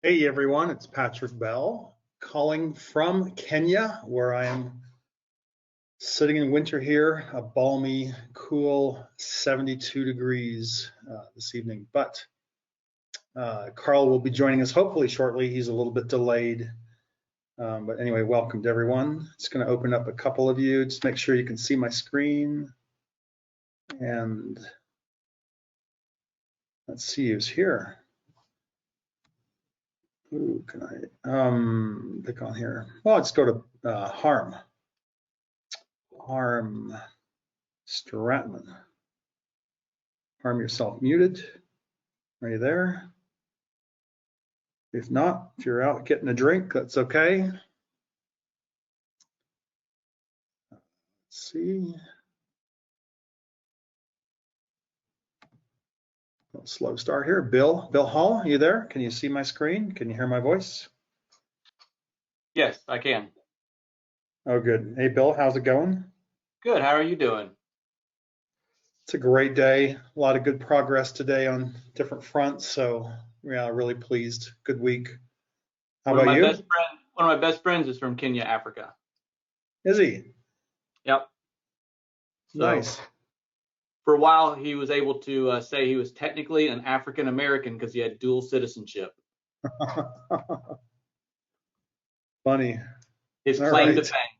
Hey everyone, it's Patrick Bell calling from Kenya, where I am sitting in winter here, a balmy, cool 72 degrees this evening. But Carl will be joining us hopefully shortly. He's a little bit delayed. But anyway, welcome to everyone. Just going to open up a couple of you. Just make sure you can see my screen. And let's see who's here. Ooh, can I pick on here? Well, let's go to Harm Stratman. Harm yourself muted. Are you there? If not, if you're out getting a drink, that's okay. Let's see. A slow start here. Bill Hall, are you there? Can you see my screen? Can you hear my voice? Yes, I can. Oh, good. Hey, Bill, how's it going? Good. How are you doing? It's a great day. A lot of good progress today on different fronts. So, yeah, really pleased. Good week. How about you? One of my best friends is from Kenya, Africa. Is he? Yep. So Nice. for a while, he was able to say he was technically an African American because he had dual citizenship. Funny. His All claim to right. fame.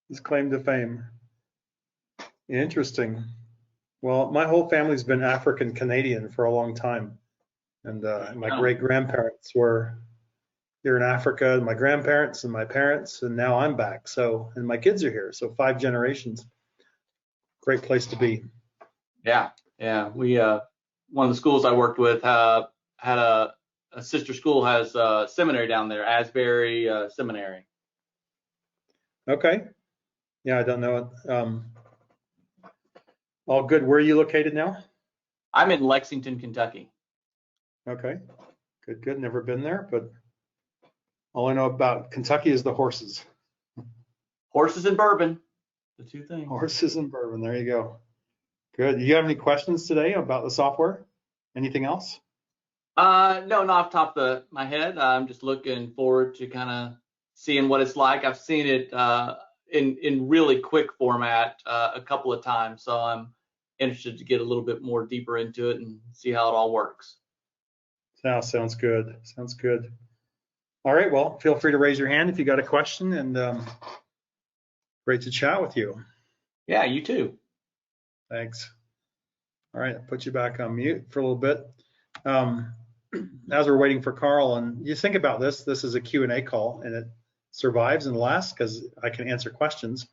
His claim to fame. Interesting. Well, my whole family's been African Canadian for a long time. And my great grandparents were here in Africa, and my grandparents and my parents, and now I'm back. So, and my kids are here. So 5 generations. Great place to be. Yeah. Yeah. We one of the schools I worked with had a sister school has a seminary down there, Asbury Seminary. Okay. Yeah, I don't know it. All good. Where are you located now? I'm in Lexington, Kentucky. Okay. Good, good. Never been there, but all I know about Kentucky is the horses. Horses and bourbon, the two things. Horses and bourbon. There you go. Good. Do you have any questions today about the software? Anything else? No, not off the top of my head. I'm just looking forward to kind of seeing what it's like. I've seen it in really quick format a couple of times, so I'm interested to get a little bit more deeper into it and see how it all works. Sounds good. Sounds good. All right. Well, feel free to raise your hand if you got a question, and great to chat with you. Yeah, you too. Thanks. All right, I'll put you back on mute for a little bit. As we're waiting for Carl, and you think about this is a Q&A call, and it survives and lasts because I can answer questions.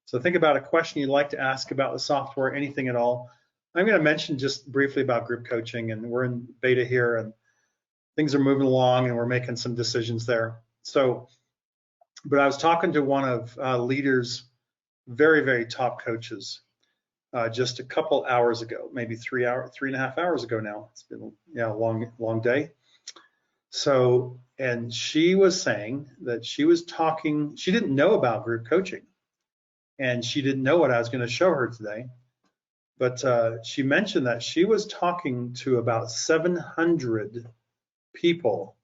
So think about a question you'd like to ask about the software, anything at all. I'm going to mention just briefly about group coaching, and we're in beta here, and things are moving along, and we're making some decisions there. So, but I was talking to one of leaders, very, very top coaches, just a couple hours ago, maybe 3.5 hours ago now. It's been a long day. So, and she was saying that she didn't know about group coaching, and she didn't know what I was going to show her today. But she mentioned that she was talking to about 700 people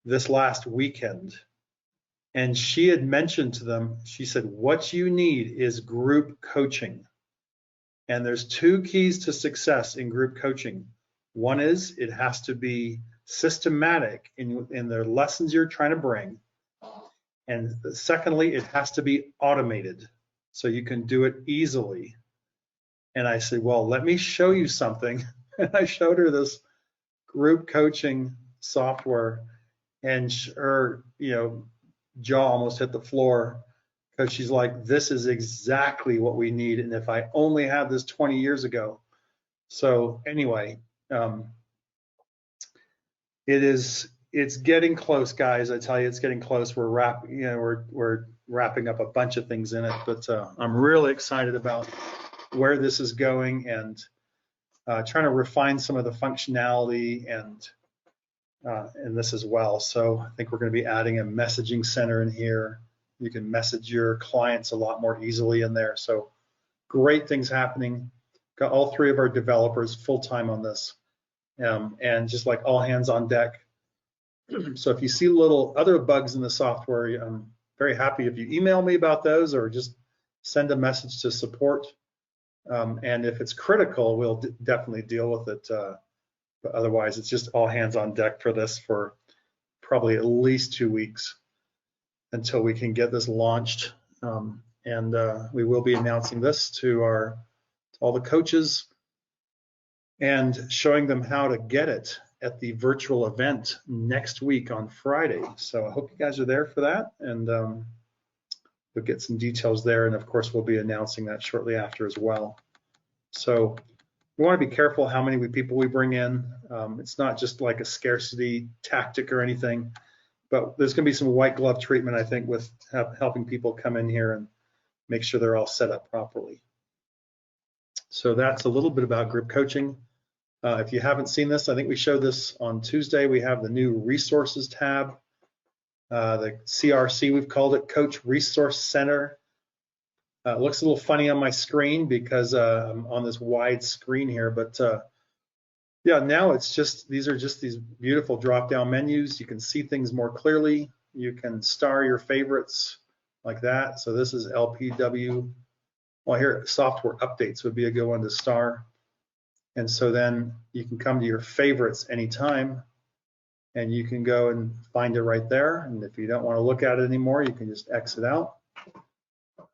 this last weekend. And she had mentioned to them, she said, what you need is group coaching. And there's 2 keys to success in group coaching. One is it has to be systematic in the lessons you're trying to bring. And secondly, it has to be automated so you can do it easily. And I said, well, let me show you something. And I showed her this group coaching software, and her, jaw almost hit the floor because she's like, this is exactly what we need. And if I only had this 20 years ago. So anyway, it's getting close, guys. I tell you, it's getting close. We're wrapping up a bunch of things in it, but I'm really excited about where this is going, and trying to refine some of the functionality and this as well. So I think we're going to be adding a messaging center in here. You can message your clients a lot more easily in there. So great things happening. Got all 3 of our developers full-time on this. And just like all hands on deck. So if you see little other bugs in the software, I'm very happy if you email me about those or just send a message to support. And if it's critical, we'll definitely deal with it. But otherwise, it's just all hands on deck for this for probably at least 2 weeks until we can get this launched. And we will be announcing this to all the coaches and showing them how to get it at the virtual event next week on Friday. So I hope you guys are there for that, and we'll get some details there. And of course, we'll be announcing that shortly after as well. So we want to be careful how many people we bring in. It's not just like a scarcity tactic or anything, but there's going to be some white glove treatment, I think, with helping people come in here and make sure they're all set up properly. So that's a little bit about group coaching. If you haven't seen this, I think we showed this on Tuesday. We have the new resources tab, the CRC, we've called it, Coach Resource Center. It looks a little funny on my screen because I'm on this wide screen here, but yeah, now it's just, these are just these beautiful drop-down menus. You can see things more clearly. You can star your favorites like that. So this is LPW. Well, here, software updates would be a good one to star. And so then you can come to your favorites anytime, and you can go and find it right there. And if you don't want to look at it anymore, you can just exit out.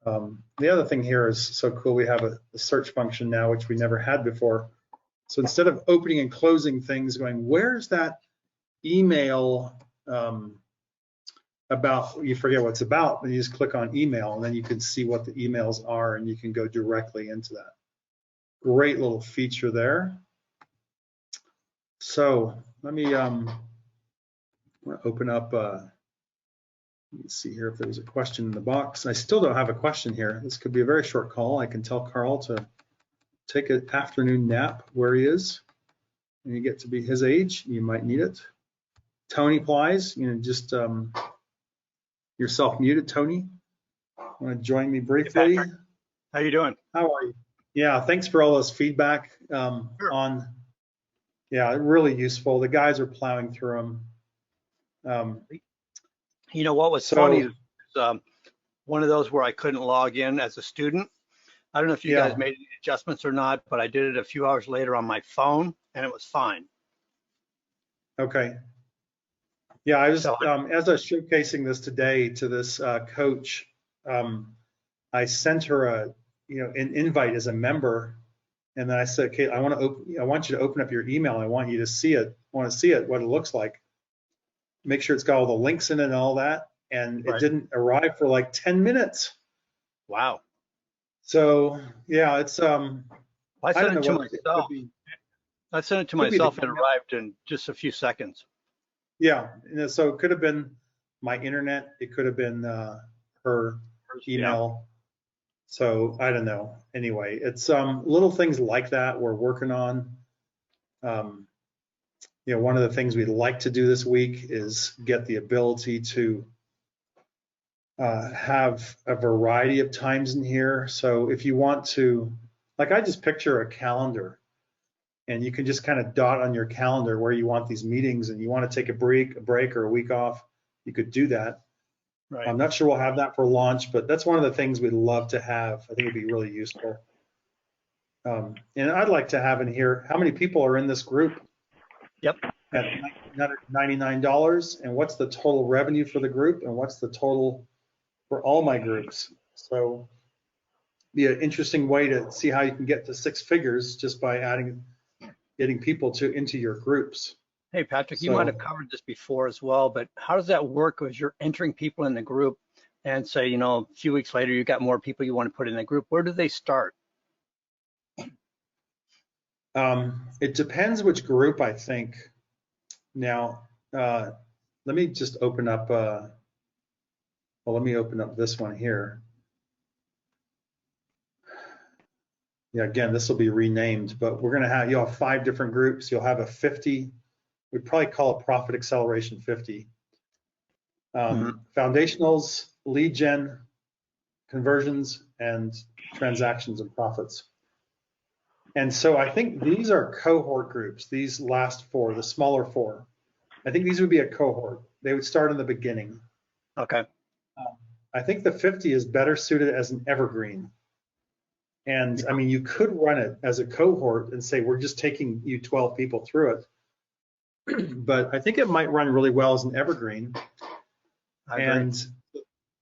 The other thing here is so cool. We have a search function now, which we never had before. So instead of opening and closing things, going, where's that email about, you forget what it's about, and you just click on email, and then you can see what the emails are, and you can go directly into that. Great little feature there. So let me open up, let's see here if there's a question in the box. I still don't have a question here. This could be a very short call. I can tell Carl to take an afternoon nap where he is, and you get to be his age. You might need it. Tony Plies, just you're self-muted, Tony. Want to join me briefly? Hey, how you doing? How are you? Yeah, thanks for all this feedback Sure. on. Yeah, really useful. The guys are plowing through them. You know what was funny is one of those where I couldn't log in as a student. I don't know if you guys made any adjustments or not, but I did it a few hours later on my phone, and it was fine. Okay. Yeah, I was as I was showcasing this today to this coach, I sent her an invite as a member, and then I said, okay, I want you to open up your email. I want you to see it. I want to see it, what it looks like. Make sure it's got all the links in it and all that. And it didn't arrive for like 10 minutes. Wow. So yeah, it's I sent it to myself. I sent it to myself and it arrived in just a few seconds. Yeah, so it could have been my internet. It could have been her email. Yeah. So I don't know. Anyway, it's little things like that we're working on. One of the things we'd like to do this week is get the ability to have a variety of times in here. So if you want to, like I just picture a calendar, and you can just kind of dot on your calendar where you want these meetings, and you want to take a break or a week off, you could do that. Right. I'm not sure we'll have that for launch, but that's one of the things we'd love to have. I think it'd be really useful. And I'd like to have in here, how many people are in this group? Yep. At $99, and what's the total revenue for the group, and what's the total for all my groups? So be an interesting way to see how you can get to 6 figures just by getting people into your groups. Hey, Patrick, you might have covered this before as well, but how does that work as you're entering people in the group and say, a few weeks later, you got more people you want to put in the group? Where do they start? It depends which group, I think. Now, let me just open up, let me open up this one here. Yeah, again, this will be renamed, but we're going to you'll have 5 different groups. You'll have a 50, we'd probably call it Profit Acceleration 50. Foundationals, lead gen, conversions, and transactions and profits. And so I think these are cohort groups, these last 4, the smaller 4. I think these would be a cohort. They would start in the beginning. Okay. I think the 50 is better suited as an evergreen. And I mean, you could run it as a cohort and say, we're just taking you 12 people through it. But I think it might run really well as an evergreen. I agree. And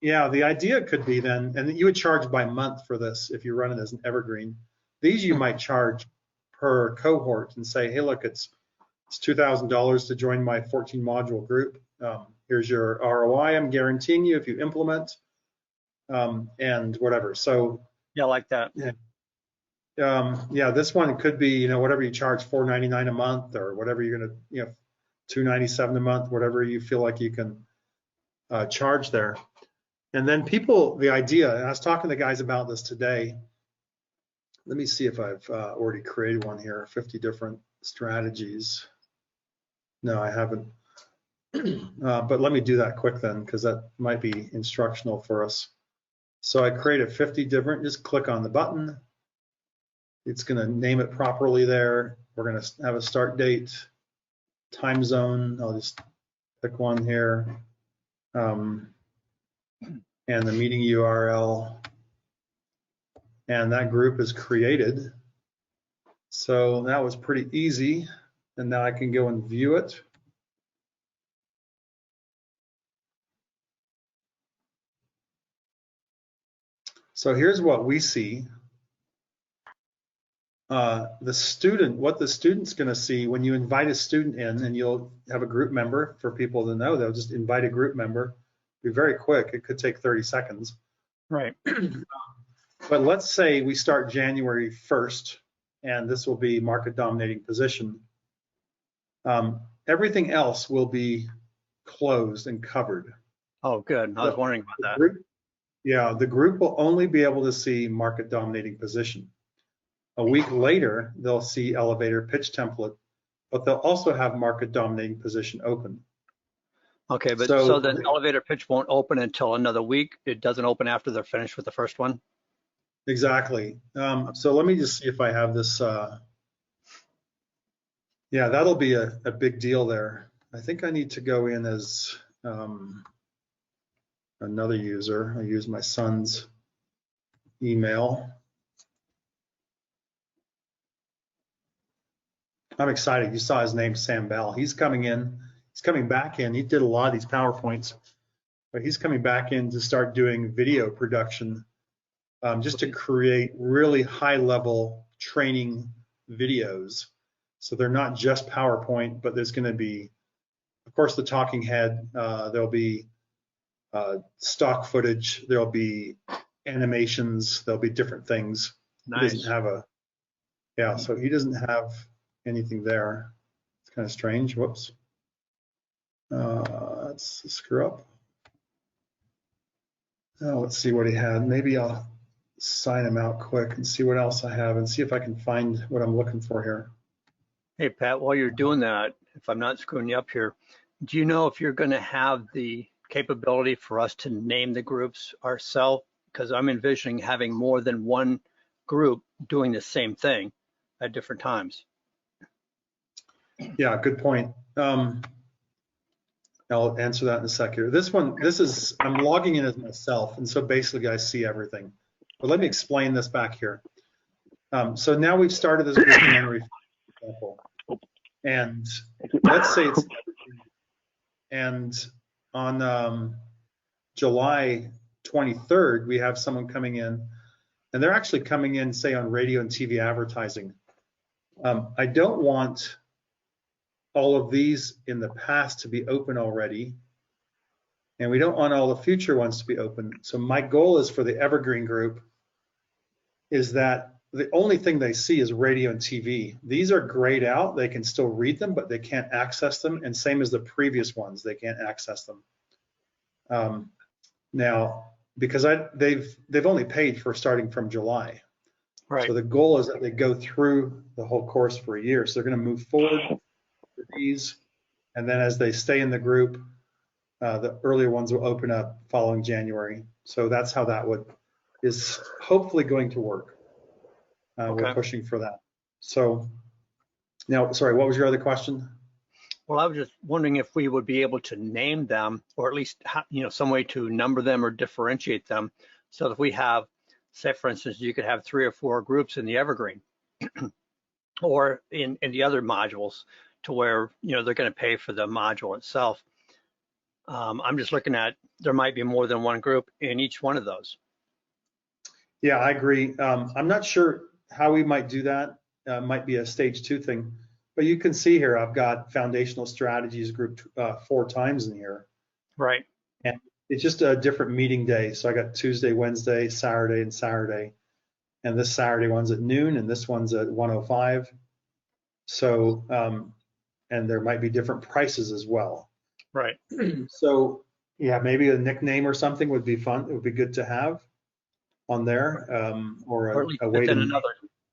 yeah, the idea could be then, and you would charge by month for this if you run it as an evergreen. These you might charge per cohort and say, hey, look, it's $2,000 to join my 14 module group. Here's your ROI I'm guaranteeing you if you implement, and whatever. So Yeah, I like that. yeah, this one could be, you know, whatever you charge, $4.99 a month, or whatever you're gonna, you know, $2.97 a month, whatever you feel like you can charge there. And then people, the idea, and I was talking to the guys about this today. Let me see if I've already created one here, 50 different strategies. No, I haven't. But let me do that quick then, because that might be instructional for us. So I created 50 different, just click on the button. It's going to name it properly there. We're going to have a start date, time zone. I'll just pick one here. And the meeting URL. And that group is created. So that was pretty easy. And now I can go and view it. So here's what we see. What the student's going to see when you invite a student in, and you'll have a group member for people to know, they'll just invite a group member. Be very quick. It could take 30 seconds. Right. But let's say we start January 1st, and this will be market dominating position. Everything else will be closed and covered. Oh, good. I was wondering about that. The group will only be able to see market dominating position. A week later, they'll see elevator pitch template, but they'll also have market dominating position open. Okay, but so the elevator pitch won't open until another week? It doesn't open after they're finished with the first one? Exactly. So let me just see if I have this. Yeah, that'll be a big deal there. I think I need to go in as another user. I use my son's email. I'm excited. You saw his name, Sam Bell. He's coming in. He's coming back in. He did a lot of these PowerPoints, but he's coming back in to start doing video production, just to create really high-level training videos. So they're not just PowerPoint, but there's going to be, of course, the talking head. There'll be stock footage. There'll be animations. There'll be different things. Nice. He doesn't have so he doesn't have anything there. It's kind of strange. Whoops. Let's screw up. Oh, let's see what he had. Maybe I'll sign him out quick and see what else I have and see if I can find what I'm looking for here. Hey, Pat, while you're doing that, if I'm not screwing you up here, do you know if you're going to have the capability for us to name the groups ourselves? Because I'm envisioning having more than one group doing the same thing at different times. Yeah, good point. I'll answer that in a sec here. I'm logging in as myself, and so basically I see everything. But let me explain this back here. So now we've started this group memory, for example, and let's say it's, and on July 23rd, we have someone coming in, and they're actually coming in, say, on radio and TV advertising. I don't want all of these in the past to be open already, and we don't want all the future ones to be open. So my goal is for the evergreen group is that the only thing they see is radio and TV. These are grayed out. They can still read them, but they can't access them. And same as the previous ones, they can't access them. Now, because they've only paid for starting from July. Right. So the goal is that they go through the whole course for a year. So they're going to move forward for these, and then as they stay in the group, the earlier ones will open up following January. So that's how that is hopefully going to work. Okay. We're pushing for that. So now, sorry, what was your other question? Well, I was just wondering if we would be able to name them, or at least, some way to number them or differentiate them. So if we have, say, for instance, you could have 3 or 4 groups in the Evergreen or in the other modules to where, they're going to pay for the module itself. I'm just looking at, there might be more than one group in each one of those. Yeah, I agree. I'm not sure how we might do that. Might be a stage 2 thing, but you can see here, I've got foundational strategies grouped 4 times in here. Right. And it's just a different meeting day. So I got Tuesday, Wednesday, Saturday, and Saturday. And this Saturday one's at noon, and this one's at 1:05. So, and there might be different prices as well. Right. So, yeah, maybe a nickname or something would be fun. It would be good to have on there, or at least a way to.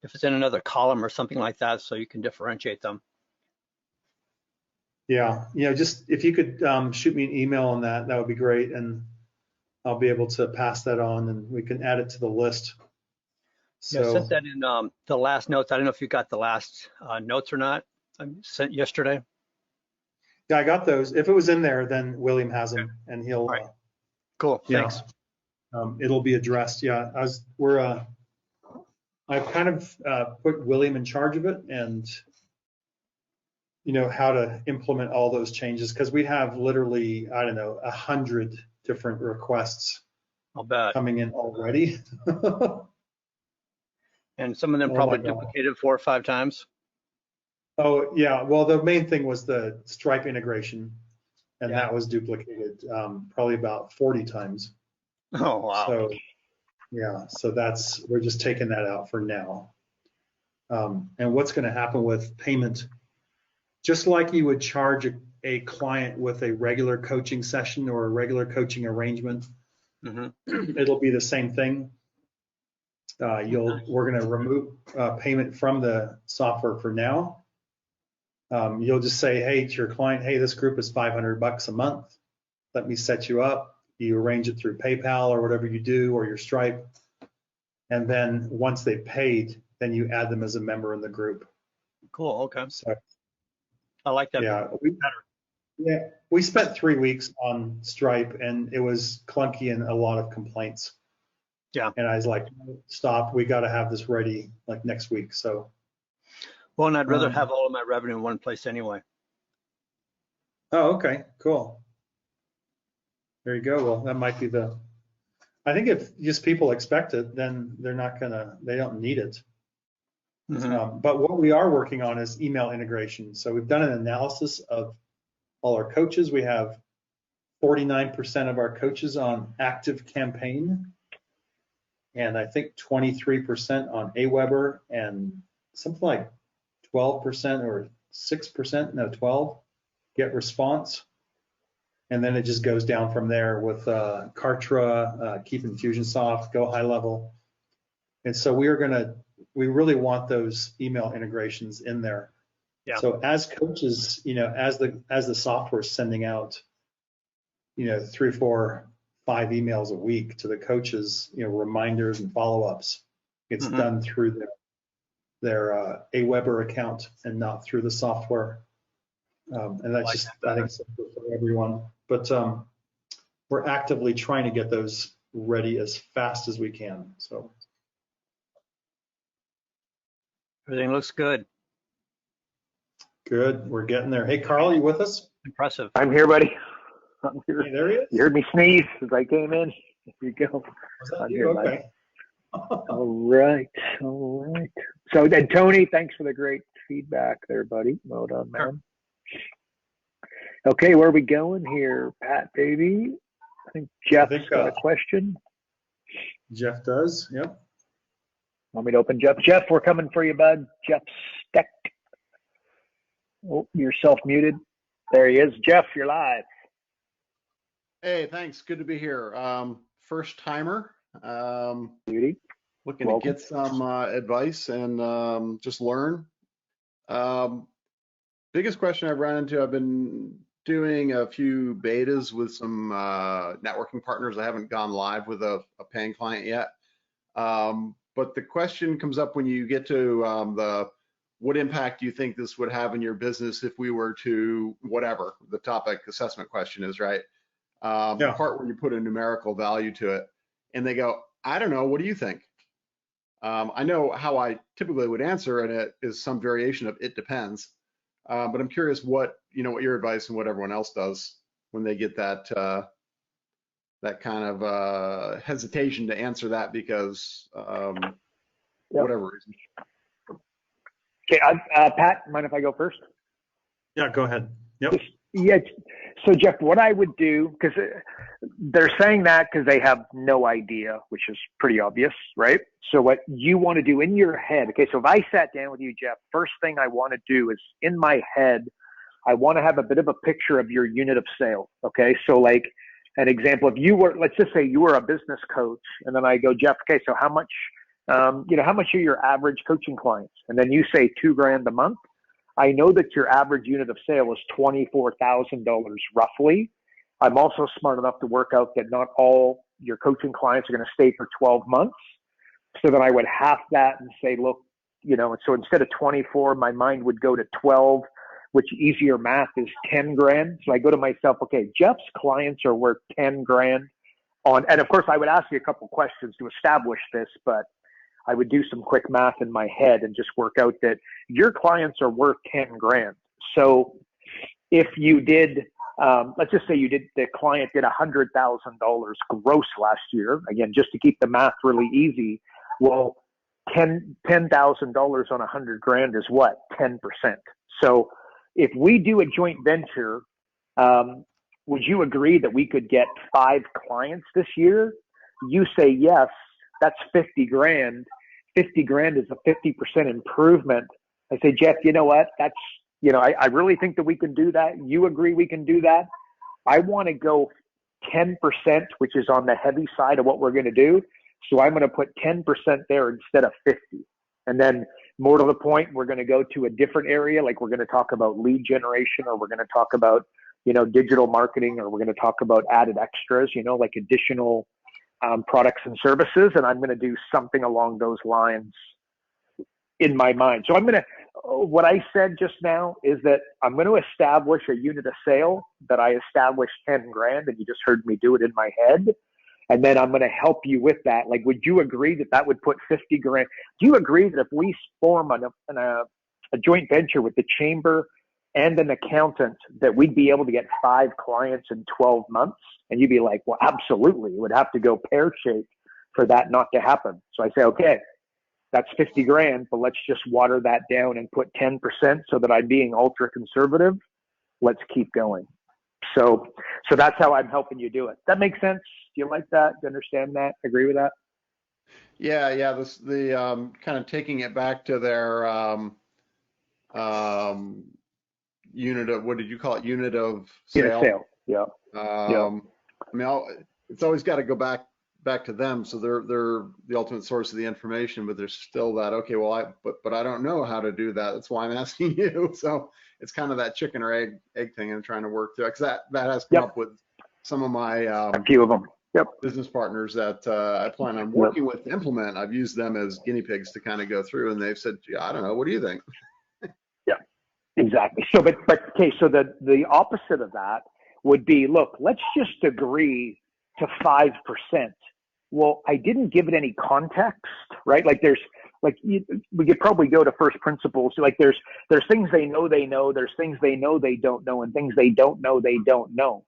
if it's in another column or something like that, so you can differentiate them. Yeah, just if you could shoot me an email on that, that would be great, and I'll be able to pass that on, and we can add it to the list. So, Yeah, I sent that in the last notes. I don't know if you got the last notes or not. I sent yesterday. Yeah, I got those. If it was in there, then William has them, and he'll. Right. Cool. Thanks. It'll be addressed. Yeah, I've kind of put William in charge of it, and how to implement all those changes, because we have literally, I don't know, 100 different requests I'll bet. coming in already. And some of them probably duplicated 4 or 5 times. Oh yeah, well the main thing was the Stripe integration, and Yeah. that was duplicated probably about 40 times. Oh wow. So yeah, so we're just taking that out for now. And what's going to happen with payment, just like you would charge a client with a regular coaching session or a regular coaching arrangement, it'll be the same thing. We're going to remove payment from the software for now. You'll just say, hey, to your client, hey, this group is $500 a month. Let me set you up. You arrange it through PayPal or whatever you do, or your Stripe. And then once they've paid, then you add them as a member in the group. Cool. Okay. So, I like that. Yeah, better. We spent 3 weeks on Stripe, and it was clunky and a lot of complaints. Yeah. And I was like, stop. We got to have this ready like next week. So. Well, and I'd rather have all of my revenue in one place anyway. Oh, okay, cool. There you go. Well, that might be I think if just people expect it, then they don't need it. But what we are working on is email integration. So we've done an analysis of all our coaches. We have 49% of our coaches on active campaign, and I think 23% on Aweber, and something like 12% or 6%, no, 12 get response. And then it just goes down from there with Kartra, Keep Infusionsoft, Go High Level. And so we really want those email integrations in there. Yeah. So as coaches, as the software is sending out, 3, 4, 5 emails a week to the coaches, reminders and follow-ups, it's done through their Aweber account and not through the software. And that's I think, simple for everyone. But we're actively trying to get those ready as fast as we can. So everything looks good. Good. We're getting there. Hey, Carl, you with us? Impressive. I'm here, buddy. I'm here. Hey, there he is. You heard me sneeze as I came in. Here you go. Was that I'm you? here, Okay. All right. So then, Tony, thanks for the great feedback there, buddy. Well done, man. Okay, where are we going here, Pat, baby? I think Jeff's got a question. Jeff does, yep. Want me to open Jeff? Jeff, we're coming for you, bud. Jeff Steck. Oh, you're self-muted. There he is. Jeff, you're live. Hey, thanks. Good to be here. First timer. Beauty. Looking to get some advice and just learn. Biggest question I've run into, I've been doing a few betas with some networking partners. I haven't gone live with a paying client yet. But the question comes up when you get to what impact do you think this would have in your business if we were to, whatever the topic assessment question is, right? The part where you put a numerical value to it, and they go, I don't know, what do you think? I know how I typically would answer, and it is some variation of it depends. But I'm curious what your advice and what everyone else does when they get that that kind of hesitation to answer that because whatever reason. Okay, Pat, mind if I go first? Yeah, go ahead. Yep. Yeah. So Jeff, what I would do, because they're saying that because they have no idea, which is pretty obvious, right? So what you want to do in your head, okay, so if I sat down with you, Jeff, first thing I want to do is in my head, I want to have a bit of a picture of your unit of sale. Okay. So like an example, if you were, let's just say you were a business coach, and then I go, Jeff, okay, so how much, how much are your average coaching clients? And then you say $2,000 a month. I know that your average unit of sale is $24,000 roughly. I'm also smart enough to work out that not all your coaching clients are going to stay for 12 months. So then I would half that and say, look, so instead of 24, my mind would go to 12, which easier math is $10,000. So I go to myself, okay, Jeff's clients are worth $10,000 on, and of course I would ask you a couple questions to establish this, but I would do some quick math in my head and just work out that your clients are worth $10,000. So if you did, let's just say the client did $100,000 gross last year, again, just to keep the math really easy. Well, $10,000 on $100,000 is what? 10%. So if we do a joint venture, would you agree that we could get 5 clients this year? You say yes. That's $50,000. $50,000 is a 50% improvement. I say, Jeff, you know what? That's, I really think that we can do that. You agree we can do that? I want to go 10%, which is on the heavy side of what we're going to do. So I'm going to put 10% there instead of 50. And then more to the point, we're going to go to a different area. Like we're going to talk about lead generation, or we're going to talk about, digital marketing, or we're going to talk about added extras, like additional products and services, and I'm going to do something along those lines in my mind. So what I said just now is that I'm going to establish a unit of sale that I established $10,000, and you just heard me do it in my head. And then I'm going to help you with that. Like, would you agree that that would put $50,000? Do you agree that if we form a joint venture with the chamber and an accountant, that we'd be able to get 5 clients in 12 months? And you'd be like, well, absolutely. It would have to go pear-shaped for that not to happen. So I say, okay, that's $50,000, but let's just water that down and put 10% so that I'm being ultra conservative. Let's keep going. So that's how I'm helping you do it. That makes sense? Do you like that? Do you understand that? Agree with that? Yeah. The kind of taking it back to their unit of, what did you call it? Unit of sale. Unit of sale. Yeah. I mean, it's always got to go back to them. So they're the ultimate source of the information, but there's still that, okay, well, but I don't know how to do that. That's why I'm asking you. So it's kind of that chicken or egg thing I'm trying to work through. Because that has come up with some of my a few of them. Business partners that I plan on working with to implement. I've used them as guinea pigs to kind of go through, and they've said, yeah, I don't know. What do you think? Yeah, exactly. So, but okay. So the opposite of that would be, look, let's just agree to 5%. Well, I didn't give it any context, right? Like we could probably go to first principles. Like there's things they know, there's things they know they don't know, and things they don't know they don't know.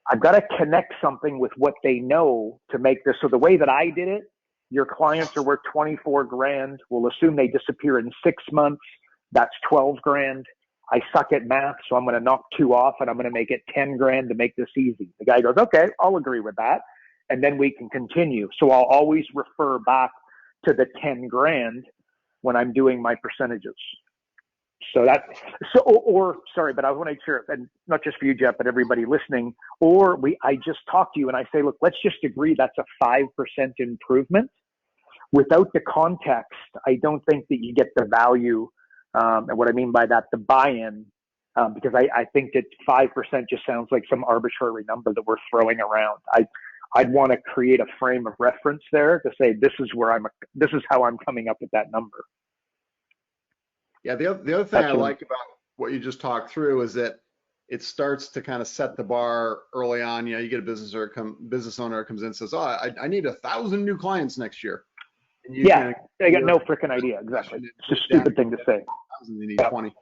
I've got to connect something with what they know to make this. So the way that I did it, your clients are worth $24,000. We'll assume they disappear in 6 months. That's $12,000. I suck at math, so I'm going to knock 2 off, and I'm going to make it $10,000 to make this easy. The guy goes, okay, I'll agree with that. And then we can continue. So I'll always refer back to the $10,000 when I'm doing my percentages. Sorry, but I want to make sure, and not just for you, Jeff, but everybody listening, I just talk to you and I say, look, let's just agree that's a 5% improvement. Without the context, I don't think that you get the value. And what I mean by that, the buy-in, because I think that 5% just sounds like some arbitrary number that we're throwing around. I'd want to create a frame of reference there to say, this is how I'm coming up with that number. Yeah, the other thing I like about what you just talked through is that it starts to kind of set the bar early on. You know, you get a business owner that comes in and says, "Oh, I need 1,000 new clients next year." And you they got no freaking idea. Exactly. It's a stupid thing to say. 1,000, they need 20.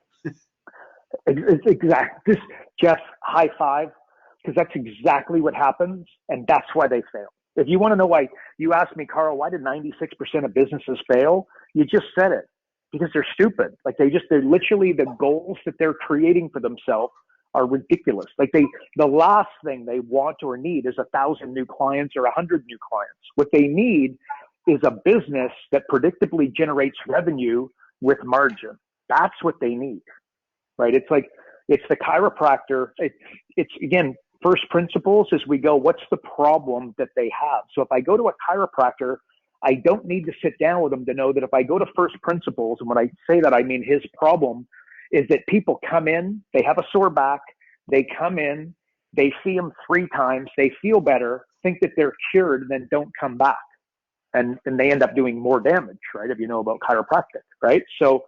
It's exact. This, Jeff, high five, because that's exactly what happens, and that's why they fail. If you want to know why, you asked me, Carl, why did 96% of businesses fail? You just said it. Because they're stupid. Like they're literally, the goals that they're creating for themselves are ridiculous. Like the last thing they want or need is 1,000 new clients or 100 new clients. What they need is a business that predictably generates revenue with margin. That's what they need, right? It's like, it's the chiropractor. It's again, first principles as we go, what's the problem that they have? So if I go to a chiropractor, I don't need to sit down with them to know that if I go to first principles, and when I say that, I mean his problem is that people come in, they have a sore back, they come in, they see him 3 times, they feel better, think that they're cured, and then don't come back. And they end up doing more damage, right? If you know about chiropractic, right? So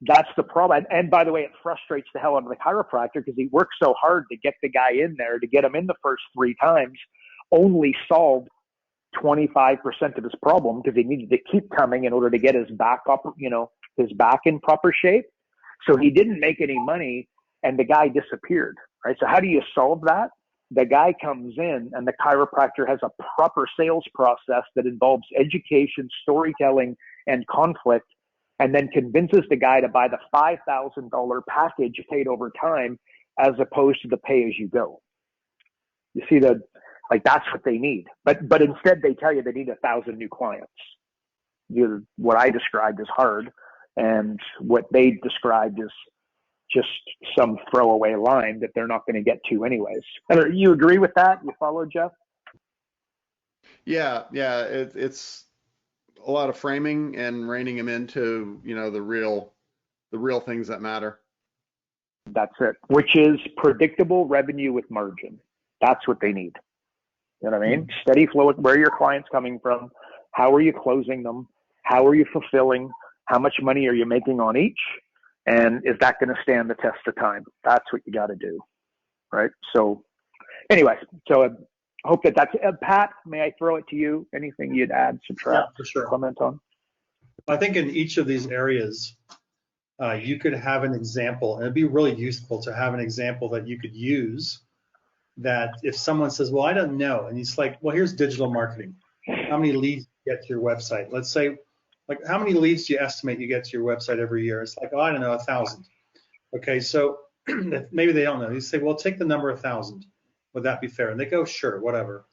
that's the problem. And by the way, it frustrates the hell out of the chiropractor because he works so hard to get the guy in there, to get him in the first 3 times, only solved 25% of his problem because he needed to keep coming in order to get his back up, his back in proper shape. So he didn't make any money and the guy disappeared, right? So how do you solve that? The guy comes in and the chiropractor has a proper sales process that involves education, storytelling, and conflict, and then convinces the guy to buy the $5,000 package paid over time as opposed to the pay as you go. You see that's what they need. But instead they tell you they need 1,000 new clients. What I described is hard, and what they described is just some throwaway line that they're not going to get to anyways. You agree with that? You follow, Jeff? Yeah. It's a lot of framing and reining them into, the real things that matter. That's it. Which is predictable revenue with margin. That's what they need. You know what I mean? Steady flow. Where are your clients coming from? How are you closing them? How are you fulfilling? How much money are you making on each? And is that going to stand the test of time? That's what you got to do, right? So anyway, so I hope that's Pat, may I throw it to you? Anything you'd add, subtract, for sure. Comment on? I think in each of these areas, you could have an example, and it'd be really useful to have an example that you could use that if someone says, well, I don't know, and he's like, well, here's digital marketing. How many leads do you get to your website? Let's say, like, how many leads do you estimate you get to your website every year? It's like, oh, I don't know, 1,000. Okay, so maybe they don't know. You say, well, take the number 1,000. Would that be fair? And they go, sure, whatever.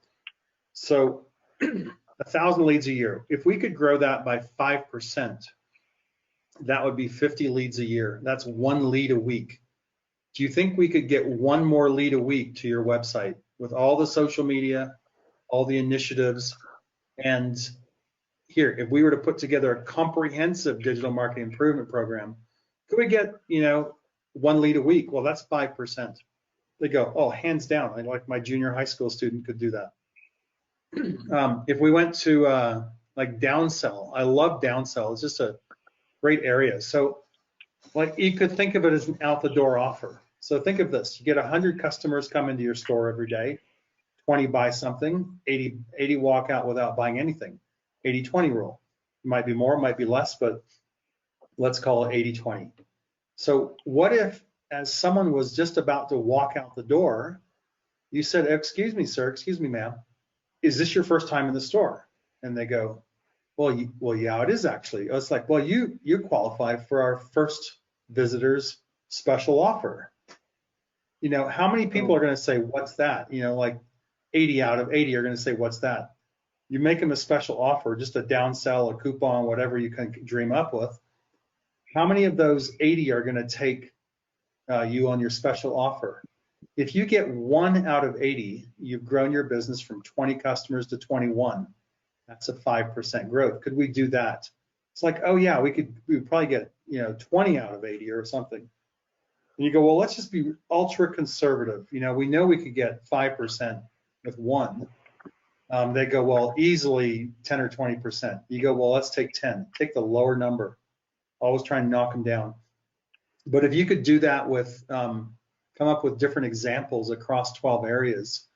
So 1,000 leads a year. If we could grow that by 5%, that would be 50 leads a year. That's 1 lead a week. Do you think we could get 1 more lead a week to your website with all the social media, all the initiatives? And here, if we were to put together a comprehensive digital marketing improvement program, could we get, 1 lead a week? Well, that's 5%. They go, oh, hands down. Like my junior high school student could do that. If we went to like downsell, I love downsell. It's just a great area. So like you could think of it as an out the door offer. So think of this, you get 100 customers come into your store every day, 20 buy something, 80 walk out without buying anything. 80-20 rule. It might be more, it might be less, but let's call it 80-20. So what if, as someone was just about to walk out the door, you said, excuse me, sir, excuse me, ma'am, is this your first time in the store? And they go, well, yeah, it is actually. It's like, well, you qualify for our first visitor's special offer. How many people are going to say, what's that? Like 80 out of 80 are going to say, what's that? You make them a special offer, just a downsell, a coupon, whatever you can dream up with. How many of those 80 are going to take you on your special offer? If you get 1 out of 80, you've grown your business from 20 customers to 21. That's a 5% growth. Could we do that? It's like, oh yeah, we would probably get 20 out of 80 or something. And you go, well, let's just be ultra conservative. We know we could get 5% with 1. They go, well, easily 10 or 20%. You go, well, let's take 10. Take the lower number. Always try and knock them down. But if you could do that with, come up with different examples across 12 areas,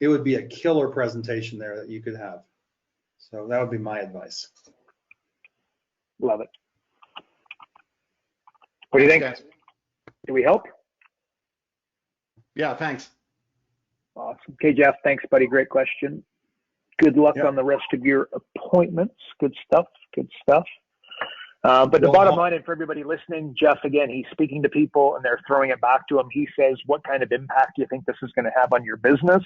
it would be a killer presentation there that you could have. So that would be my advice. Love it. What do you think? Yes. Do we help? Yeah, thanks. Awesome. Okay, Jeff, thanks, buddy. Great question. Good luck Yep. on the rest of your appointments. Good stuff. Good stuff. But the bottom line, and for everybody listening, Jeff, again, he's speaking to people and they're throwing it back to him. He says, what kind of impact do you think this is going to have on your business?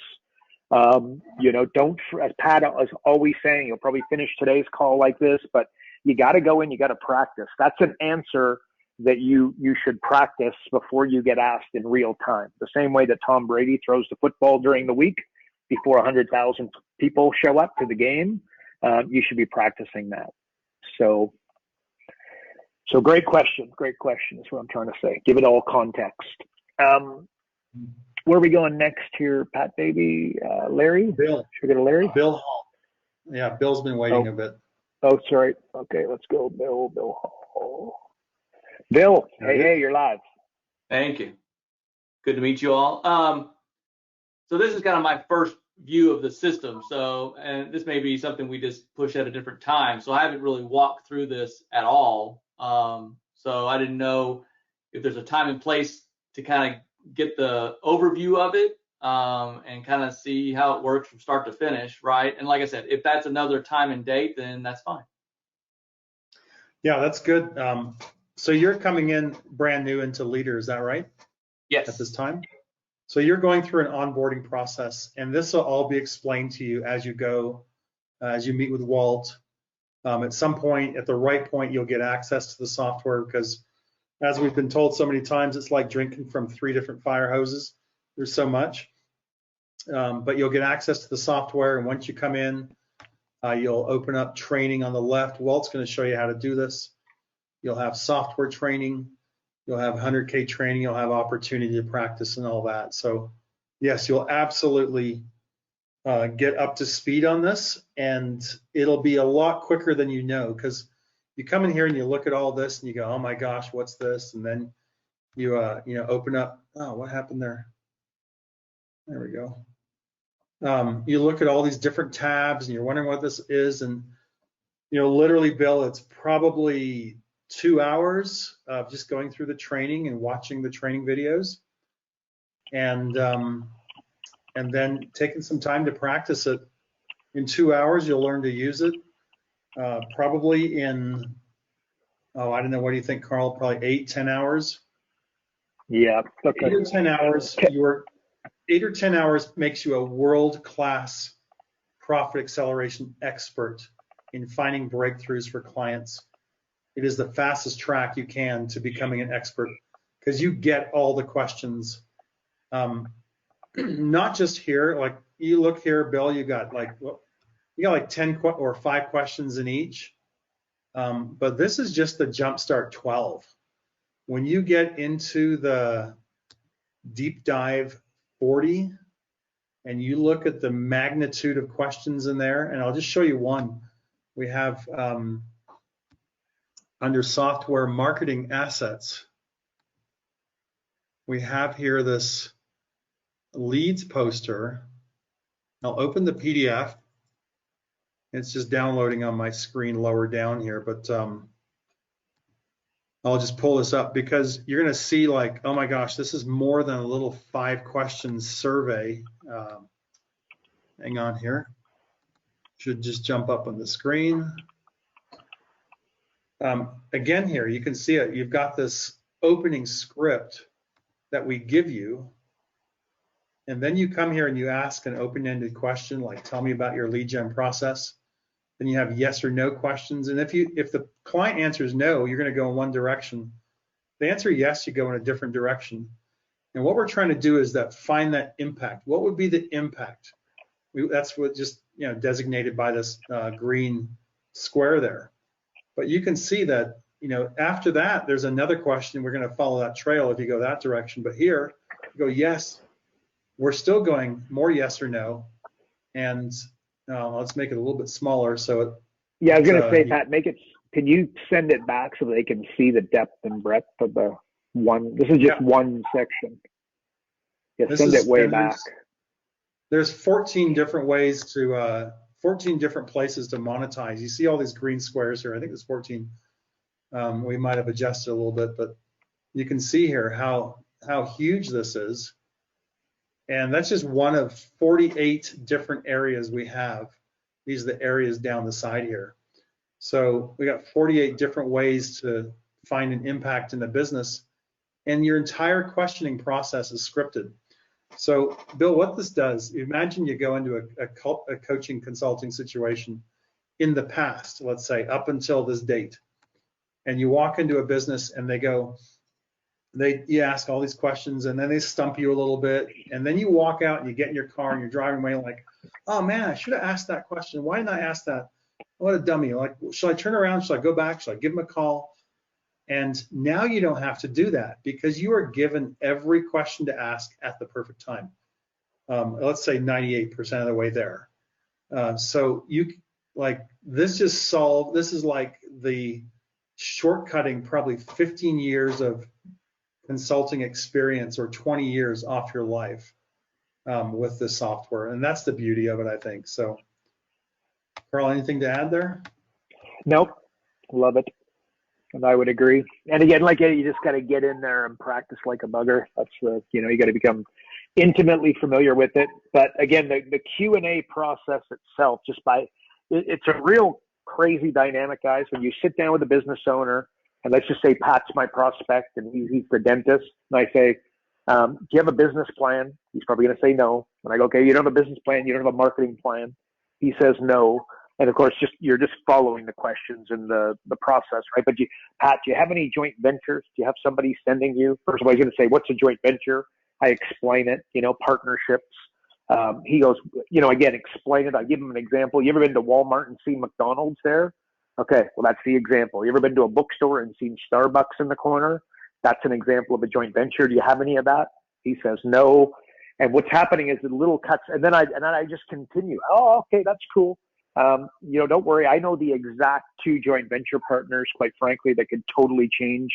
You know, don't, as Pat is always saying, you'll probably finish today's call like this, but you got to go in, you got to practice. That's an answer that you should practice before you get asked in real time. The same way that Tom Brady throws the football during the week before 100,000 people show up to the game, you should be practicing that. So great question. Great question is what I'm trying to say. Give it all context. Where are we going next here, Pat Baby? Larry? Bill. Should we go to Larry? Bill Hall. Yeah, Bill's been waiting a bit. Oh, sorry. Okay, let's go. Bill Hall. Bill, hey, you're live. Thank you. Good to meet you all. So this is kind of my first view of the system. So, and this may be something we just push at a different time. So I haven't really walked through this at all. So I didn't know if there's a time and place to kind of get the overview of it, and kind of see how it works from start to finish, right? And like I said, if that's another time and date, then that's fine. Yeah, that's good. So you're coming in brand new into Leader, is that right? Yes. At this time? So you're going through an onboarding process, and this will all be explained to you as you go, as you meet with Walt. At some point, at the right point, you'll get access to the software because, as we've been told so many times, it's like drinking from 3 different fire hoses. There's so much. But you'll get access to the software, and once you come in, you'll open up training on the left. Walt's going to show you how to do this. You'll have software training. You'll have 100K training. You'll have opportunity to practice and all that. So, yes, you'll absolutely get up to speed on this, and it'll be a lot quicker than you know, because you come in here and you look at all this and you go, oh my gosh, what's this? And then you open up. Oh, what happened there? There we go. You look at all these different tabs and you're wondering what this is, and literally, Bill, it's probably 2 hours of just going through the training and watching the training videos, and then taking some time to practice it. In 2 hours, you'll learn to use it. Probably in, I don't know, what do you think, Carl? Probably 8-10 hours. Yeah. Okay. 8 or 10 hours. 8 or 10 hours makes you a world-class profit acceleration expert in finding breakthroughs for clients. It is the fastest track you can to becoming an expert, because you get all the questions. Not just here, like you look here, Bill, you got like 10 or 5 questions in each. But this is just the Jumpstart 12. When you get into the deep dive 40 and you look at the magnitude of questions in there, and I'll just show you one. We have under software marketing assets, we have here this leads poster. I'll open the PDF. It's just downloading on my screen lower down here, but I'll just pull this up because you're going to see, like, oh my gosh, this is more than a little 5 questions survey. Hang on here. Should just jump up on the screen. Again here, you can see it. You've got this opening script that we give you. And then you come here and you ask an open-ended question, like, tell me about your lead gen process. Then you have yes or no questions. And if the client answers no, you're going to go in one direction. If they answer yes, you go in a different direction. And what we're trying to do is find that impact. What would be the impact? That's what just designated by this green square there. But you can see that after that, there's another question. We're going to follow that trail if you go that direction. But here, you go yes. We're still going more yes or no, and let's make it a little bit smaller. So yeah, I was going to say, Pat, can you send it back so they can see the depth and breadth of the one section. Yeah, send it way back. There's 14 different ways to 14 different places to monetize. You see all these green squares here. I think there's 14. We might have adjusted a little bit, but you can see here how huge this is. And that's just one of 48 different areas we have. These are the areas down the side here. So we got 48 different ways to find an impact in the business, and your entire questioning process is scripted. So Bill, what this does, imagine you go into a coaching consulting situation in the past, let's say up until this date, and you walk into a business and you ask all these questions, and then they stump you a little bit, and then you walk out and you get in your car and you're driving away like, oh man, I should have asked that question. Why didn't I ask that? What a dummy. Like, should I turn around? Should I go back? Should I give them a call? And now you don't have to do that because you are given every question to ask at the perfect time. Let's say 98% of the way there. So you like this is like the shortcutting probably 15 years of consulting experience or 20 years off your life with this software. And that's the beauty of it, I think. So Carl, anything to add there? Nope. Love it. And I would agree. And again, like you just got to get in there and practice like a bugger. That's you got to become intimately familiar with it. But again, the Q&A process itself, it's a real crazy dynamic, guys. When you sit down with a business owner, and let's just say Pat's my prospect and he's the dentist, and I say, do you have a business plan? He's probably going to say no. And I go, okay, you don't have a business plan, you don't have a marketing plan. He says no. And of course, you're just following the questions and the process, right? But Pat, do you have any joint ventures? Do you have somebody sending you? First of all, he's going to say, what's a joint venture? I explain it, partnerships. He goes, again, explain it. I give him an example. You ever been to Walmart and seen McDonald's there? Okay, well, that's the example. You ever been to a bookstore and seen Starbucks in the corner? That's an example of a joint venture. Do you have any of that? He says no. And what's happening is the little cuts, and then I just continue. Oh, okay, that's cool. Don't worry. I know the exact 2 joint venture partners, quite frankly, that could totally change,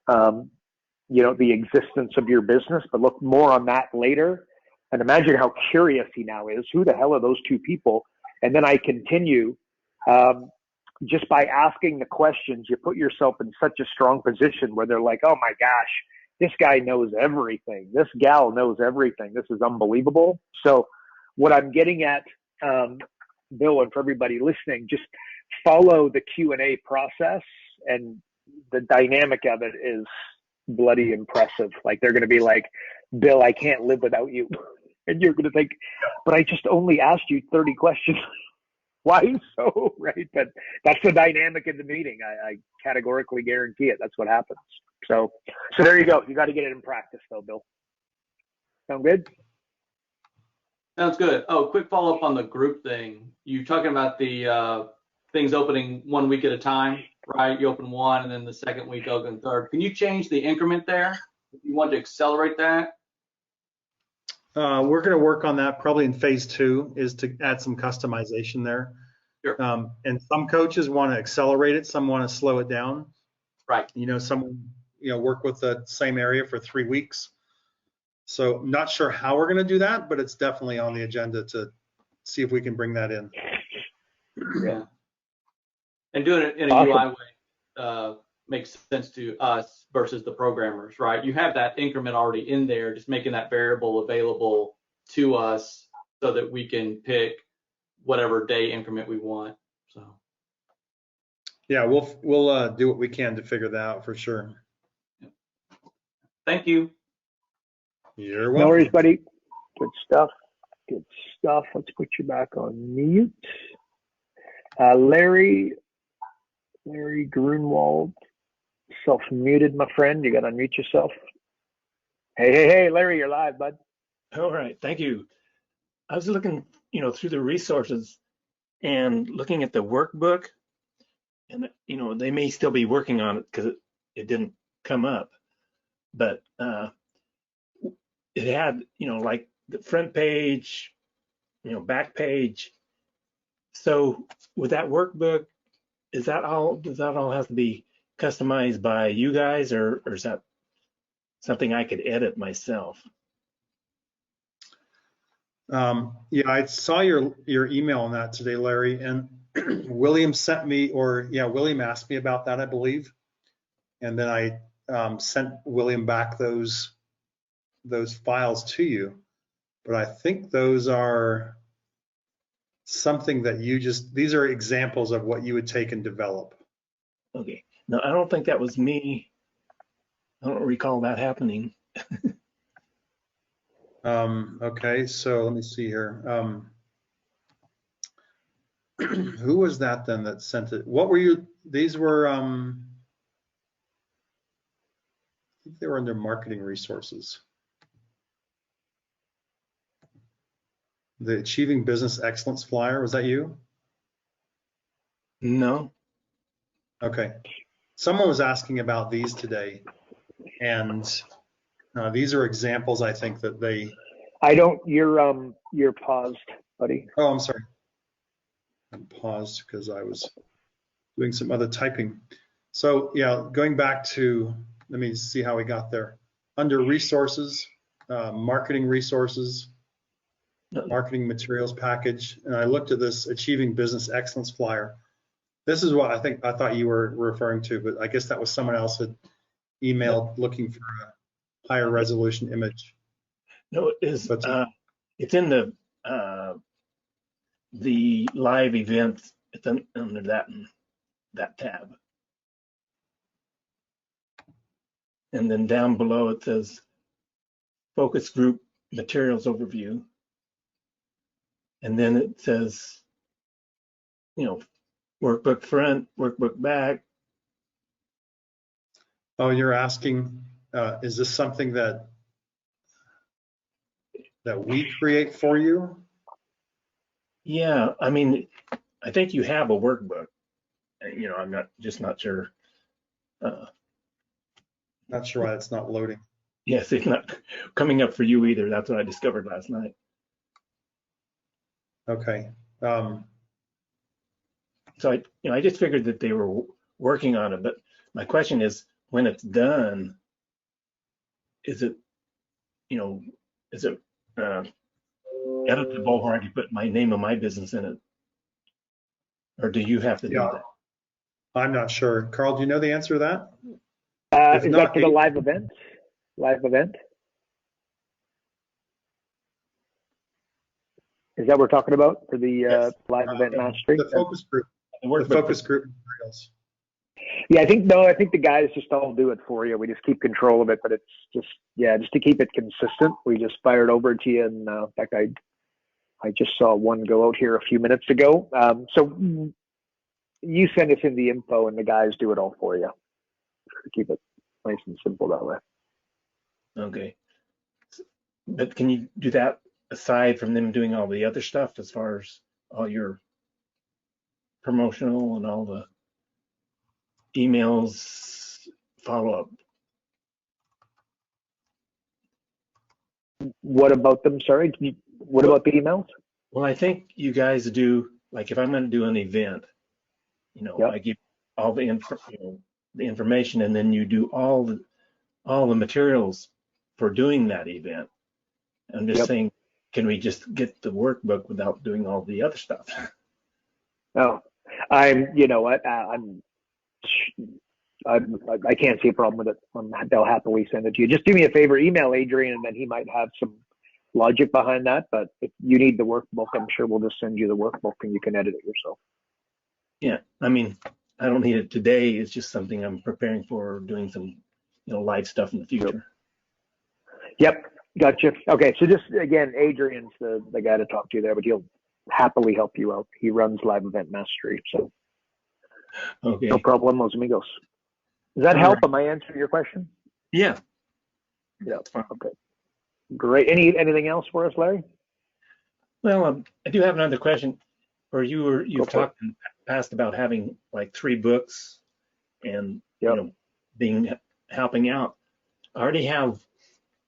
the existence of your business. But look more on that later. And imagine how curious he now is. Who the hell are those 2 people? And then I continue. Just by asking the questions, you put yourself in such a strong position where they're like, oh my gosh, this guy knows everything. This gal knows everything. This is unbelievable. So what I'm getting at, Bill, and for everybody listening, just follow the Q&A process, and the dynamic of it is bloody impressive. Like they're going to be like, Bill, I can't live without you. And you're going to think, but I just only asked you 30 questions. Why so? Right. But that's the dynamic in the meeting. I categorically guarantee it. That's what happens. So there you go. You got to get it in practice though, Bill. Sound good? Sounds good. Oh, quick follow-up on the group thing. You're talking about the things opening 1 week at a time, right? You open one, and then the second week open third. Can you change the increment there if you want to accelerate that? We're going to work on that probably in phase 2, is to add some customization there. Sure. And some coaches want to accelerate it. Some want to slow it down. Right. Some work with the same area for 3 weeks. So I'm not sure how we're going to do that, but it's definitely on the agenda to see if we can bring that in. Yeah. And doing it in a Awesome. UI way makes sense to us versus the programmers, right? You have that increment already in there, just making that variable available to us so that we can pick whatever day increment we want. So. Yeah, we'll do what we can to figure that out for sure. Thank you. You're welcome. No worries, buddy. Good stuff. Good stuff. Let's put you back on mute. Larry Grunwald, self-muted, my friend. You got to unmute yourself. Hey, Larry, you're live, bud. All right, thank you. I was looking, through the resources and looking at the workbook, and they may still be working on it because it didn't come up, but it had, like the front page, back page. So with that workbook, does that all have to be customized by you guys, or is that something I could edit myself. Yeah, I saw your email on that today, Larry, and William sent me, William asked me about that, I believe, and then I sent William back those files to you. But I think those are something that these are examples of what you would take and develop. Okay. No, I don't think that was me. I don't recall that happening. Okay, so let me see here. Who was that then that sent it? What were you? These were, I think they were under marketing resources. The Achieving Business Excellence flyer, was that you? No. Okay. Someone was asking about these today, and these are examples, I think, that they. You're paused, buddy. Oh, I'm sorry. I'm paused because I was doing some other typing. So yeah, going back to, let me see how we got there. Under resources, marketing resources, marketing materials package, and I looked at this Achieving Business Excellence flyer. This is what I thought you were referring to, but I guess that was someone else had emailed looking for a higher resolution image. No, it's in the live events. It's under that tab. And then down below it says focus group materials overview. And then it says, workbook front, workbook back. Oh, you're asking, is this something that we create for you? Yeah, I mean, I think you have a workbook. I'm not sure. Not sure why it's not loading. Yes, it's not coming up for you either. That's what I discovered last night. Okay. So I just figured that they were working on it, but my question is, when it's done, is it editable where I can put my name of my business in it, or do you have to do that? I'm not sure. Carl, do you know the answer to that? Is that for the live event? Live event? Is that what we're talking about for the live event mastery? The focus group. The focus group materials. Yeah, I think the guys just all do it for you. We just keep control of it, but it's just to keep it consistent. We just fire it over to you. And in fact, I just saw one go out here a few minutes ago. So you send us in the info, and the guys do it all for you. To keep it nice and simple that way. Okay, but can you do that aside from them doing all the other stuff, as far as all your promotional and all the emails, follow-up? What about them? Sorry, what about the emails? Well, I think you guys do, like if I'm going to do an event, I give all the information, and then you do all the materials for doing that event. I'm just saying, can we just get the workbook without doing all the other stuff? Oh, I can't see a problem with it. They'll happily send it to you. Just do me a favor, email Adrian, and then he might have some logic behind that. But if you need the workbook, I'm sure we'll just send you the workbook and you can edit it yourself. Yeah, I mean, I don't need it today. It's just something I'm preparing for, doing some, live stuff in the future. Yep, gotcha. Okay, so just again, Adrian's the guy to talk to there, but he'll happily help you out. He runs Live Event Mastery, so okay, no problem, los amigos. Does that help? Am I answering your question? Yeah. Yeah. Okay. Great. Anything else for us, Larry? Well, I do have another question. You've talked in the past about having like 3 books and helping out. I already have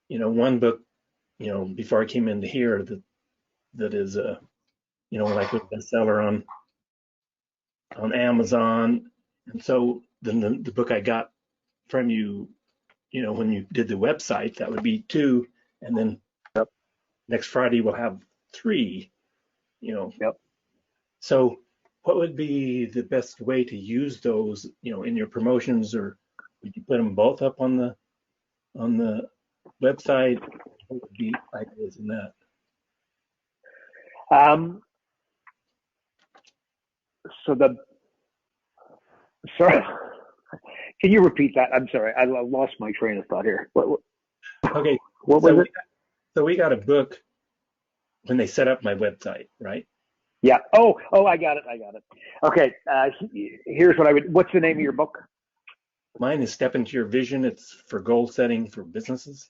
one book before I came into here that is like a bestseller on Amazon, and so then the book I got from you when you did the website, that would be 2, and then next Friday we'll have 3. Yep. So what would be the best way to use those, in your promotions, or would you put them both up on the website? What would be ideas in that? Sorry, can you repeat that? I'm sorry, I lost my train of thought here. Okay. What was it? So we got a book when they set up my website, right? Yeah. Oh, I got it. Okay. Here's what what's the name of your book? Mine is Step Into Your Vision. It's for goal setting for businesses.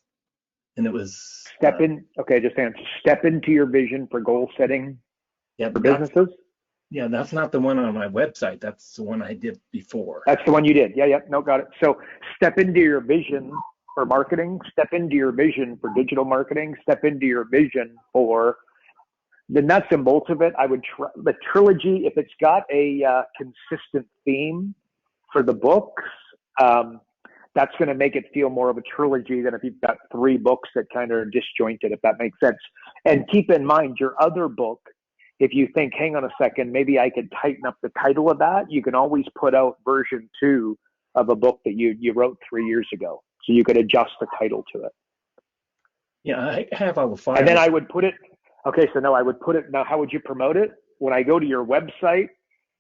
And it was just answer. Step Into Your Vision for goal setting for businesses. That's not the one on my website. That's the one I did before. That's the one you did. Yeah. No, got it. So Step Into Your Vision for marketing, Step Into Your Vision for digital marketing, Step Into Your Vision for the nuts and bolts of it. I would try the trilogy if it's got a consistent theme for the books. That's going to make it feel more of a trilogy than if you've got 3 books that kind of are disjointed, if that makes sense. And keep in mind your other book, if you think, hang on a second, maybe I could tighten up the title of that, you can always put out version 2 of a book that you wrote 3 years ago. So you could adjust the title to it. Yeah, I have all the files. And then I would put it, now how would you promote it? When I go to your website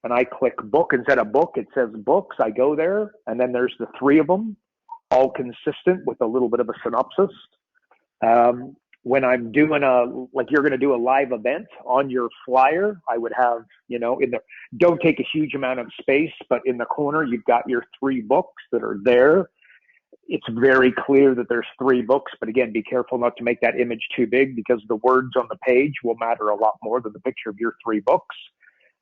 and I click book, instead of book, it says books, I go there, and then there's the 3 of them, all consistent with a little bit of a synopsis. When I'm doing you're going to do a live event on your flyer, I would have, don't take a huge amount of space, but in the corner, you've got your 3 books that are there. It's very clear that there's 3 books, but again, be careful not to make that image too big because the words on the page will matter a lot more than the picture of your 3 books.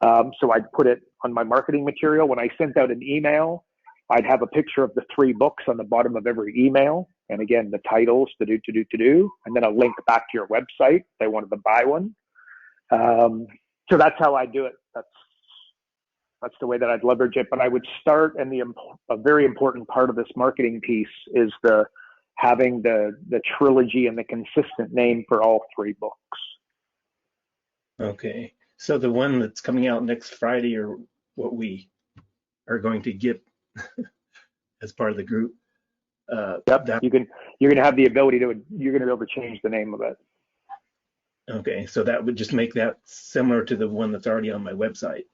So I'd put it on my marketing material. When I sent out an email, I'd have a picture of the 3 books on the bottom of every email. And again, the titles, to do, and then a link back to your website if they wanted to buy one. So that's how I do it. That's the way that I'd leverage it. But I would start, and a very important part of this marketing piece is having the trilogy and the consistent name for all 3 books. Okay. So the one that's coming out next Friday, or what we are going to get as part of the group. Yep. You're going to have the ability you're going to be able to change the name of it. Okay. So that would just make that similar to the one that's already on my website.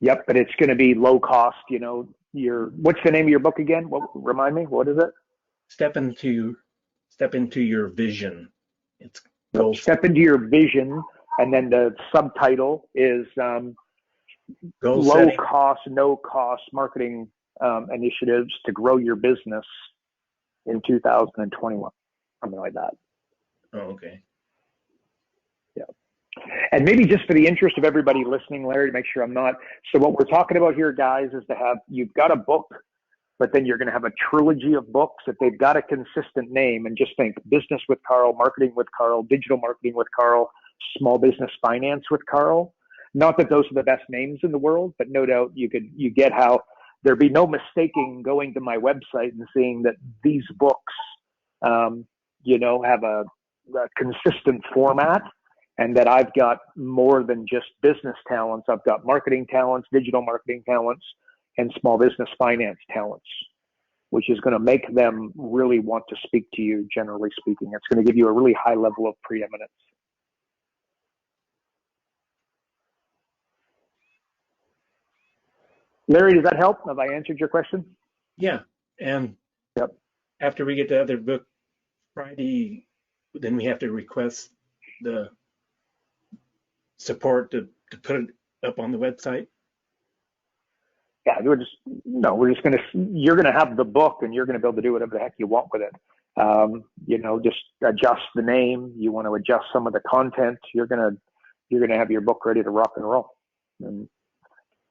Yep. But it's going to be low cost, what's the name of your book again? Remind me, what is it? Step into Your Vision. It's Step Into Your Vision. And then the subtitle is low cost, no cost marketing initiatives to grow your business in 2021, something like that. Oh, okay. Yeah. And maybe just for the interest of everybody listening, Larry, to make sure so what we're talking about here, guys, is you've got a book, but then you're going to have a trilogy of books that they've got a consistent name, and just think Business with Carl, Marketing with Carl, Digital Marketing with Carl, Small Business Finance with Carl. Not that those are the best names in the world, but no doubt you get how there'd be no mistaking going to my website and seeing that these books, have a consistent format, and that I've got more than just business talents. I've got marketing talents, digital marketing talents, and small business finance talents, which is going to make them really want to speak to you, generally speaking. It's going to give you a really high level of preeminence. Larry, does that help? Have I answered your question? Yeah. And after we get the other book Friday, then we have to request the support to put it up on the website. Yeah, you're going to have the book, and you're going to be able to do whatever the heck you want with it. Just adjust the name. You want to adjust some of the content. You're going to have your book ready to rock and roll, and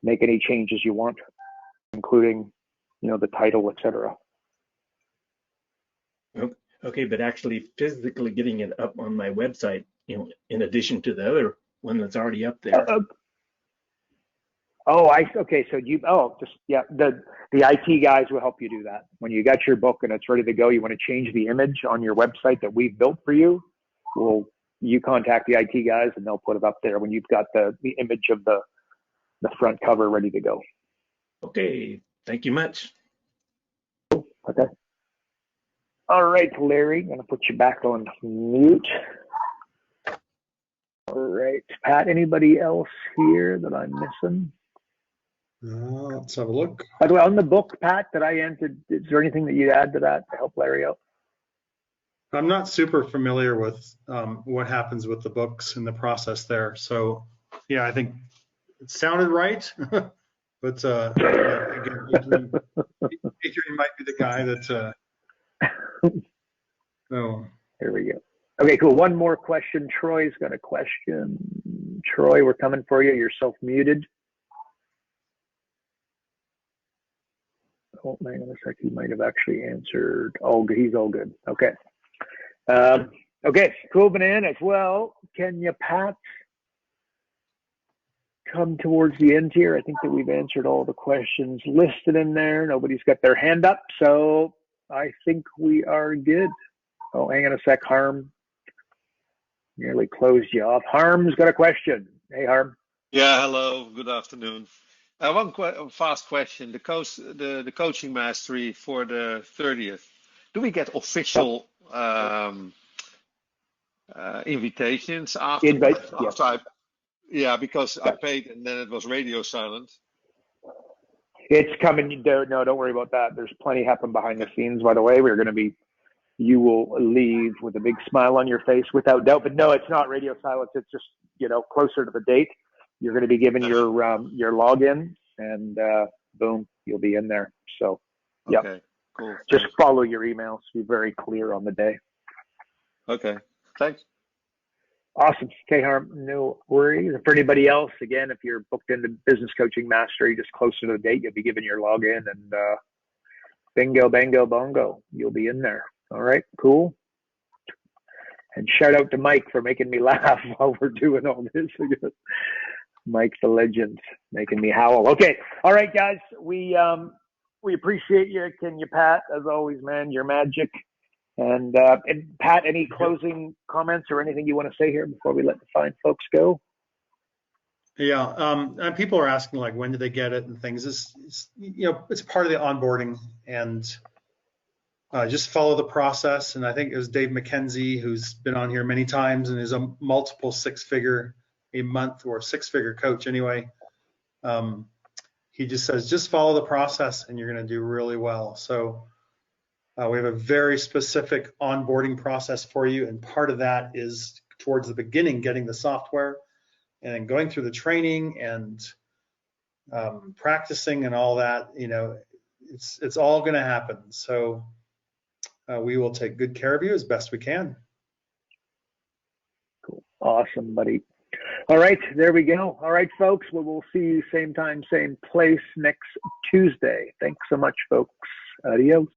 make any changes you want, including, the title, etc. Okay, but actually physically getting it up on my website, in addition to the other one that's already up there. Oh, okay. So the IT guys will help you do that. When you got your book and it's ready to go, you want to change the image on your website that we've built for you. You contact the IT guys and they'll put it up there when you've got the image of the front cover ready to go. Okay. Thank you much. Okay. All right, Larry, I'm going to put you back on mute. All right, Pat, anybody else here that I'm missing? Let's have a look. By the way, on the book, Pat, that I entered, is there anything that you add to that to help Larry out? I'm not super familiar with what happens with the books and the process there. So, yeah, I think it sounded right. But again, Adrian might be the guy that. Oh. Here we go. Okay, cool. One more question. Troy's got a question. Troy, we're coming for you. You're self-muted. Oh, hang on a sec. He might have actually answered. Oh, he's all good. Okay. Okay, cool, bananas. Well, can you, Pat, come towards the end here? I think that we've answered all the questions listed in there. Nobody's got their hand up, so I think we are good. Oh, hang on a sec, Harm. Nearly closed you off. Harm's got a question. Hey, Harm. Yeah, hello. Good afternoon. One fast question. The coaching mastery for the 30th. Do we get official invitations after? Yes. Because I paid and then it was radio silent. It's coming. No, don't worry about that. There's plenty happening behind the scenes. By the way, you will leave with a big smile on your face without doubt. But no, it's not radio silence. It's just, closer to the date. You're going to be given your login, and boom, you'll be in there. So, yeah. Okay, cool. Just follow your emails. Be very clear on the day. Okay, thanks. Awesome. Okay, Harm, no worries. For anybody else, again, if you're booked into Business Coaching Mastery, just closer to the date, you'll be given your login, and bingo, bango, bongo, you'll be in there. All right, cool. And shout out to Mike for making me laugh while we're doing all this. Mike the legend, making me howl. Okay, all right, guys, we appreciate you. Can you, Pat? As always, man, you're magic. And Pat, any closing comments or anything you want to say here before we let the fine folks go? Yeah, and people are asking like when do they get it and things. It's part of the onboarding, and just follow the process. And I think it was Dave McKenzie, who's been on here many times and is a multiple six-figure a month or six-figure coach anyway. He just says, just follow the process and you're going to do really well. So we have a very specific onboarding process for you. And part of that is towards the beginning, getting the software and then going through the training and practicing and all that. It's all going to happen. So we will take good care of you as best we can. Cool. Awesome, buddy. All right, there we go. All right, folks, we'll see you same time, same place next Tuesday. Thanks so much, folks. Adios.